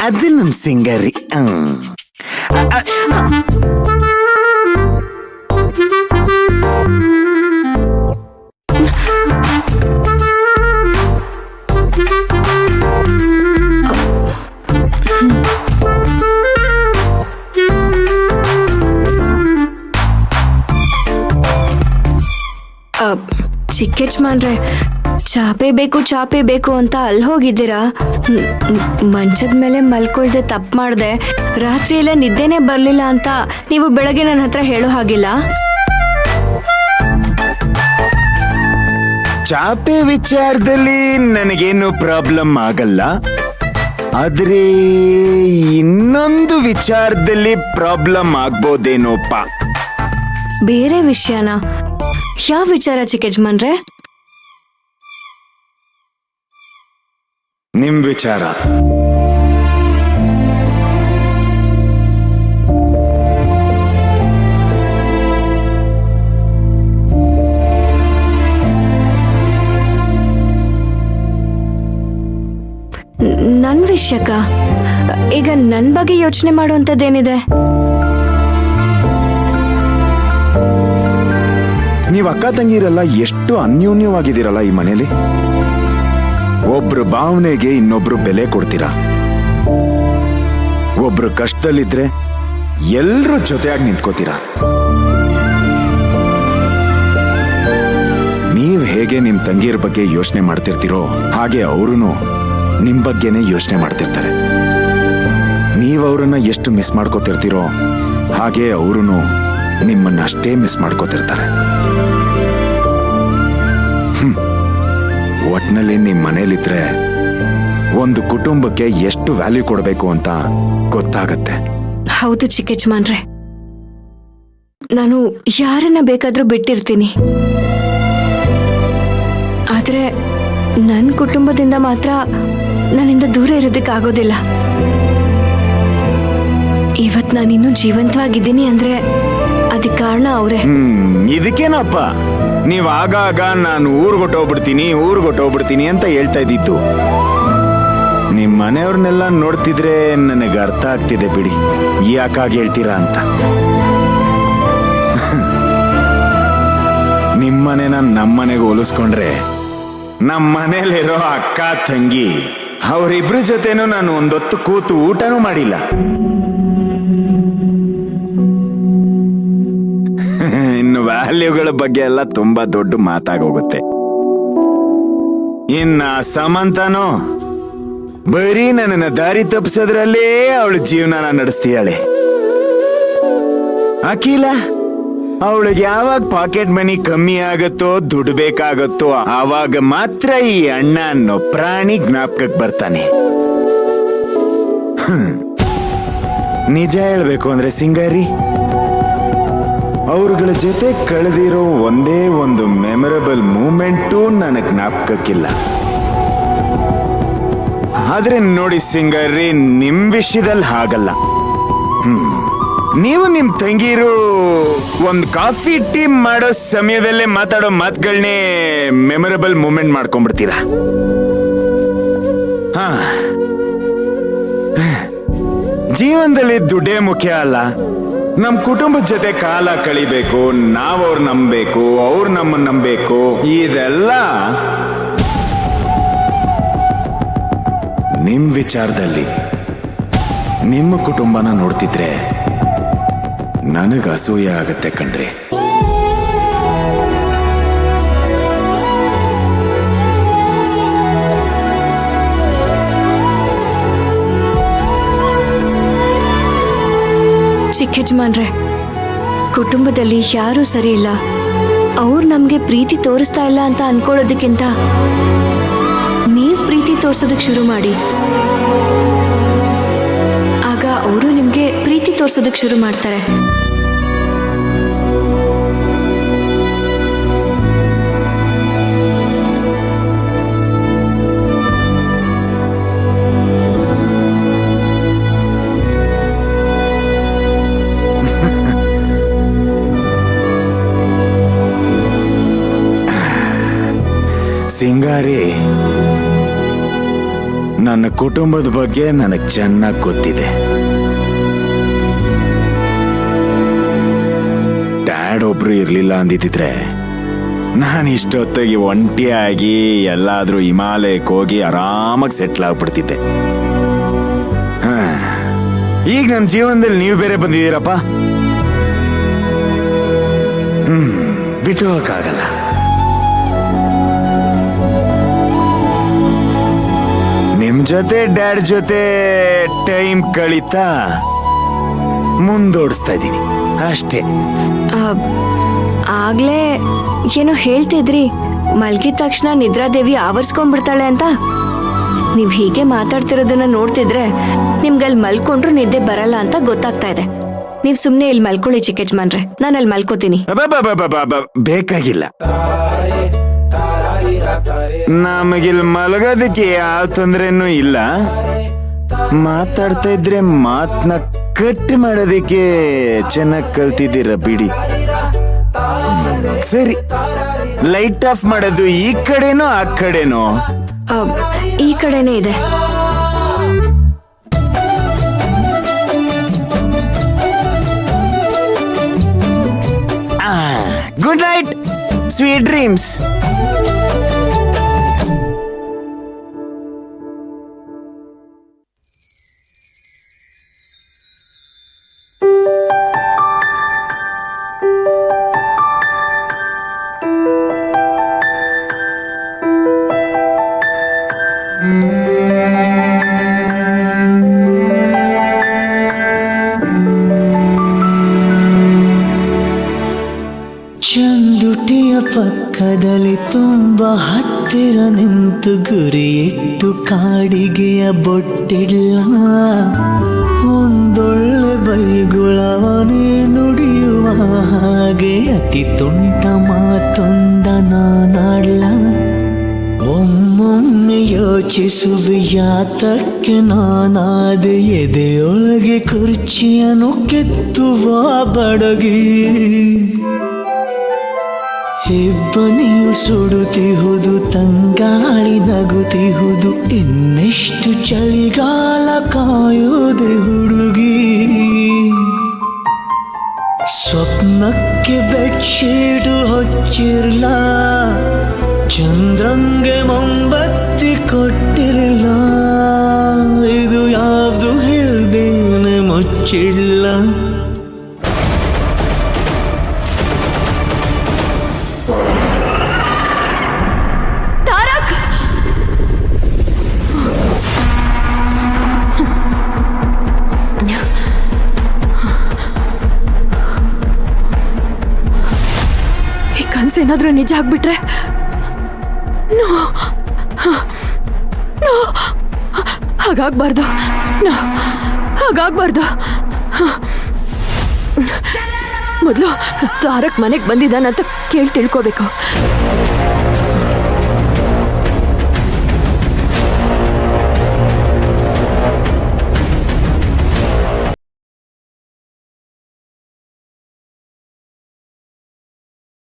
ಅದು ನಮ್ ಸಿಂಗರಿ. ಚಿಕ್ಕ ಯಜಮಾನ್ರೆ, ಚಾಪೆ ಬೇಕು ಅಂತ ಅಲ್ಲಿ ಹೋಗಿದ್ದೀರಾ? ಮಂಚದ ಮೇಲೆ ಮಲ್ಕೊಳ್ದೆ ತಪ್ಪು ಮಾಡ್ದೆ, ರಾತ್ರಿ ಎಲ್ಲ ನಿದ್ದೆನೆ ಬರ್ಲಿಲ್ಲ ಅಂತ ನೀವು ಬೆಳಗ್ಗೆ ನನ್ನ ಹತ್ರ ಹೇಳೋ ಹಾಗಿಲ್ಲ. ಚಾಪೆ ವಿಚಾರದಲ್ಲಿ ನನಗೇನು ಪ್ರಾಬ್ಲಮ್ ಆಗಲ್ಲ, ಆದ್ರೆ ಇನ್ನೊಂದು ವಿಚಾರದಲ್ಲಿ ಪ್ರಾಬ್ಲಮ್ ಆಗ್ಬೋದೇನೋಪ್ಪ. ಬೇರೆ ವಿಷಯನ? ಯಾವ ವಿಚಾರ ಚಿಕ್ಕ ಯಜಮಾನ್ರೆ? ನಿಮ್ ವಿಚಾರ. ನನ್ ವಿಷಯಕ್ಕ? ಈಗ ನನ್ ಬಗ್ಗೆ ಯೋಚನೆ ಮಾಡುವಂತದ್ದೇನಿದೆ? ನೀವ್ ಅಕ್ಕ ತಂಗಿರಲ್ಲ ಎಷ್ಟು ಅನ್ಯೋನ್ಯವಾಗಿದ್ದೀರಲ್ಲ ಈ ಮನೇಲಿ. ಒಬ್ರು ಭಾವನೆಗೆ ಇನ್ನೊಬ್ರು ಬೆಲೆ ಕೊಡ್ತೀರಾ. ಒಬ್ರು ಕಷ್ಟದಲ್ಲಿದ್ರೆ ಎಲ್ರೂ ಜೊತೆಯಾಗಿ ನಿಂತ್ಕೋತೀರಾ. ನೀವ್ ಹೇಗೆ ನಿಮ್ ತಂಗಿಯರ ಬಗ್ಗೆ ಯೋಚನೆ ಮಾಡ್ತಿರ್ತೀರೋ ಹಾಗೆ ಅವರು ನಿಮ್ ಬಗ್ಗೆನೇ ಯೋಚನೆ ಮಾಡ್ತಿರ್ತಾರೆ. ನೀವ್ ಅವ್ರನ್ನ ಎಷ್ಟು ಮಿಸ್ ಮಾಡ್ಕೋತಿರ್ತೀರೋ ಹಾಗೆ ಅವರು ನಿಮ್ಮನ್ನ ಅಷ್ಟೇ ಮಿಸ್ ಮಾಡ್ಕೋತಿರ್ತಾರೆ. ಒಟ್ನಲ್ಲಿ ನಿಮ್ ಮನೇಲಿದ್ರೆ ಒಂದು ಕುಟುಂಬಕ್ಕೆ ಎಷ್ಟು ವ್ಯಾಲ್ಯೂ ಕೊಡಬೇಕು ಅಂತ ಗೊತ್ತಾಗತ್ತೆ. ಹೌದು ಚಿಕ್ಕ ಯಜಮಾನ್ರೆ, ನಾನು ಯಾರನ್ನ ಬೇಕಾದ್ರೂ ಬಿಟ್ಟಿರ್ತೀನಿ, ಆದ್ರೆ ನನ್ನ ಕುಟುಂಬದಿಂದ ಮಾತ್ರ ನನ್ನಿಂದ ದೂರ ಇರೋದಕ್ಕಾಗೋದಿಲ್ಲ. ಇವತ್ ನಾನಿನ್ನೂ ಜೀವಂತವಾಗಿದ್ದೀನಿ ಅಂದ್ರೆ ಅದಕ್ಕೆ ಕಾರಣ ಅವರೇ. ಇದಕ್ಕೇನಪ್ಪ ನೀವ್ ಆಗಾಗ ನಾನು ಊರ್ಗೊಟ್ಟೋಗ್ಬಿಡ್ತೀನಿ ಅಂತ ಹೇಳ್ತಾ ಇದ್ದಿತ್ತು. ನಿಮ್ ಮನೆಯವ್ರನ್ನೆಲ್ಲ ನೋಡ್ತಿದ್ರೆ ನನಗೆ ಅರ್ಥ ಆಗ್ತಿದೆ ಬಿಡಿ, ಯಾಕಾಗಿ ಹೇಳ್ತೀರಾ ಅಂತ. ನಿಮ್ಮನೆನ ನಮ್ಮನೆಗೆ ಹೋಲಿಸ್ಕೊಂಡ್ರೆ ನಮ್ಮ ಮನೇಲಿರೋ ಅಕ್ಕ ತಂಗಿ ಅವರಿಬ್ರ ಜೊತೆನೂ ನಾನು ಒಂದೊತ್ತು ಕೂತು ಊಟನೂ ಮಾಡಿಲ್ಲ. ಇನ್ನು ವ್ಯಾಲ್ಯೂಗಳ ಬಗ್ಗೆ ಎಲ್ಲ ತುಂಬಾ ದೊಡ್ಡ ಮಾತಾಗೋಗುತ್ತೆ. ಇನ್ನ ಸಮಂತನೋ ಬರೀ ನನ್ನನ್ನ ದಾರಿ ತಪ್ಪಿಸೋದ್ರಲ್ಲೇ ಅವಳ ಜೀವನ ನಡೆಸ್ತೀಯಾಳೆ. ಅಖಿಲ ಅವಳಿಗೆ ಯಾವಾಗ ಪಾಕೆಟ್ ಮನಿ ಕಮ್ಮಿ ಆಗತ್ತೋ, ದುಡ್ಡು ಬೇಕಾಗತ್ತೋ ಆವಾಗ ಮಾತ್ರ ಈ ಅಣ್ಣ ಅನ್ನೋ ಪ್ರಾಣಿ ಜ್ಞಾಪಕಕ್ಕೆ ಬರ್ತಾನೆ. ನಿಜ ಹೇಳ್ಬೇಕು ಅಂದ್ರೆ ಸಿಂಗಾರಿ, ಅವ್ರಗಳ ಜೊತೆ ಕಳೆದಿರೋ ಒಂದೇ ಒಂದು ಮೆಮೊರಬಲ್ ಮೂಮೆಂಟು ನನಗೆ ಜ್ಞಾಪಕಕ್ಕಿಲ್ಲ. ಆದ್ರೆ ನೋಡಿ ಸಿಂಗಾರಿ, ನಿಮ್ ವಿಷಯದಲ್ಲಿ ಹಾಗಲ್ಲ. ನೀವು ನಿಮ್ ತಂಗಿರು ಒಂದು ಕಾಫಿ ಟೀ ಮಾಡೋ ಸಮಯದಲ್ಲೇ ಮಾತಾಡೋ ಮಾತುಗಳನ್ನೇ ಮೆಮೊರಬಲ್ ಮೂಮೆಂಟ್ ಮಾಡ್ಕೊಂಡ್ಬಿಡ್ತೀರಾ. ಜೀವನದಲ್ಲಿ ದುಡ್ಡೇ ಮುಖ್ಯ ಅಲ್ಲ, ನಮ್ ಕುಟುಂಬದ ಜೊತೆ ಕಾಲ ಕಳಿಬೇಕು, ನಾವ್ ಅವ್ರು ನಂಬಬೇಕು, ಅವ್ರು ನಮ್ಮನ್ನ ನಂಬಬೇಕು. ಇದೆಲ್ಲ ನಿಮ್ ವಿಚಾರದಲ್ಲಿ ನಿಮ್ಮ ಕುಟುಂಬನ ನೋಡ್ತಿದ್ರೆ ನನಗೆ ಅಸೂಯೆ ಆಗತ್ತೆ ಕಣ್ರಿ. ಚಿಕ್ಕ ಯಜಮಾನ್ರೆ, ಕುಟುಂಬದಲ್ಲಿ ಯಾರೂ ಸರಿ ಇಲ್ಲ, ಅವ್ರು ನಮ್ಗೆ ಪ್ರೀತಿ ತೋರಿಸ್ತಾ ಇಲ್ಲ ಅಂತ ಅನ್ಕೊಳ್ಳೋದಕ್ಕಿಂತ ನೀವ್ ಪ್ರೀತಿ ತೋರ್ಸೋದಕ್ ಶುರು ಮಾಡಿ, ಆಗ ಅವರು ನಿಮ್ಗೆ ಪ್ರೀತಿ ತೋರ್ಸೋದಕ್ ಶುರು ಮಾಡ್ತಾರೆ. ಸಿಂಗಾರಿ, ನನ್ನ ಕುಟುಂಬದ ಬಗ್ಗೆ ನನಗೆ ಚೆನ್ನಾಗಿ ಗೊತ್ತಿದೆ. ಡ್ಯಾಡ್ ಒಬ್ರು ಇರ್ಲಿಲ್ಲ ಅಂದಿದ್ರೆ ನಾನು ಇಷ್ಟೊತ್ತಿಗೆ ಒಂಟಿಯಾಗಿ ಎಲ್ಲಾದ್ರೂ ಹಿಮಾಲಯಕ್ಕೆ ಹೋಗಿ ಆರಾಮಾಗಿ ಸೆಟ್ಲ್ ಆಗ್ಬಿಡ್ತಿದ್ದೆ. ಈಗ ನನ್ನ ಜೀವನದಲ್ಲಿ ನೀವು ಬೇರೆ ಬಂದಿದ್ದೀರಪ್ಪ. ಬಿಟ್ಟು ಹೋಗಕ್ಕಾಗಲ್ಲ. ನಿಮ್ ಜೊತೆ ಡ್ಯಾಡ್ ಜೊತೆ ಟೈಮ್ ಕಳೀತಾ ಮುಂದೋಡಿಸ್ತಾ ಇದ್ದೀನಿ ಅಷ್ಟೇ. ಆಗ್ಲೇ ಏನೋ ಹೇಳ್ತಿದ್ರಿ, ಮಲ್ಗಿದ ತಕ್ಷಣ ನಿದ್ರಾದೇವಿ ಆವರ್ಸ್ಕೊಂಡ್ಬಿಡ್ತಾಳೆ ಅಂತ. ನೀವ್ ಹೀಗೆ ಮಾತಾಡ್ತಿರೋದನ್ನ ನೋಡ್ತಿದ್ರೆ ನಿಮ್ಗಲ್ಲಿ ಮಲ್ಕೊಂಡ್ರು ನಿದ್ದೆ ಬರಲ್ಲ ಅಂತ ಗೊತ್ತಾಗ್ತಾ ಇದೆ. ನೀವ್ ಸುಮ್ನೆ ಇಲ್ಲಿ ಮಲ್ಕೊಳ್ಳಿ ಚಿಕ್ಕ ಯಜಮಾನ್ರೆ, ನಾನು ಅಲ್ಲಿ ಮಲ್ಕೋತೀನಿ. ಬೇಕಾಗಿಲ್ಲ, ನಮಗಿಲ್ಲಿ ಮಲಗೋದಕ್ಕೆ ಯಾವ ತೊಂದ್ರೆನೂ ಇಲ್ಲ. ಮಾತಾಡ್ತಾ ಇದ್ರೆ ಮಾತನ್ನ ಕಟ್ ಮಾಡೋದಕ್ಕೆ ಚೆನ್ನಾಗಿ ಕಲ್ತಿದ್ದೀರ ಬಿಡಿ. ಸರಿ, ಲೈಟ್ ಆಫ್ ಮಾಡೋದು ಈ ಕಡೆನೋ ಆ ಕಡೆನೋ? ಈ ಕಡೆನೇ ಇದೆ. Good night, sweet dreams. ಚಂದುಟಿಯ ಪಕ್ಕದಲ್ಲಿ ತುಂಬ ಹತ್ತಿರ ನಿಂತು ಗುರಿಯಿಟ್ಟು ಕಾಡಿಗೆಯ ಬೊಟ್ಟಿಲ್ಲ. ಒಂದೊಳ್ಳೆ ಬೈಗುಳವನೇ ನುಡಿಯುವ ಹಾಗೆ ಅತಿ ತುಂಟ ಮಾತೊಂದ ನಾನಾಡ್ಲ. ಒಮ್ಮೊಮ್ಮೆ ಯೋಚಿಸುವೆ ಯಾತಕ್ಕೆ ನಾನಾದ ಎದೆಯೊಳಗೆ ಕುರ್ಚಿಯನ್ನು ಕೆತ್ತುವ ಬಡಗಿ. ಹೆಬ್ಬನಿಯು ಸುಡುತ್ತಿಹುದು, ತಂಗಾಳಿ ನಗುತ್ತಿಹುದು, ಇನ್ನೆಷ್ಟು ಚಳಿಗಾಲ ಕಾಯುವುದೇ ಹುಡುಗಿ. ಸ್ವಪ್ನಕ್ಕೆ ಬೆಡ್ಶೀಟು ಹೊಚ್ಚಿರ್ಲ, ಚಂದ್ರಂಗೆ ಮೊಂಬತ್ತಿ ಕೊಟ್ಟಿರಲ್ಲ. ಇದು ಯಾವ್ದು ಹೇಳ್ದೇನೆ ಮುಚ್ಚಿಲ್ಲ. ಏನಾದ್ರೂ ನಿಜ ಆಗ್ಬಿಟ್ರೆ? ನೋ, ಹಾಗಾಗ್ಬಾರ್ದು. ಹಾಗಾಗ್ಬಾರ್ದು. ಮೊದಲು ತಾರಕ್ ಮನೆಗೆ ಬಂದಿದ್ದಾನಂತ ಕೇಳಿ ತಿಳ್ಕೋಬೇಕು.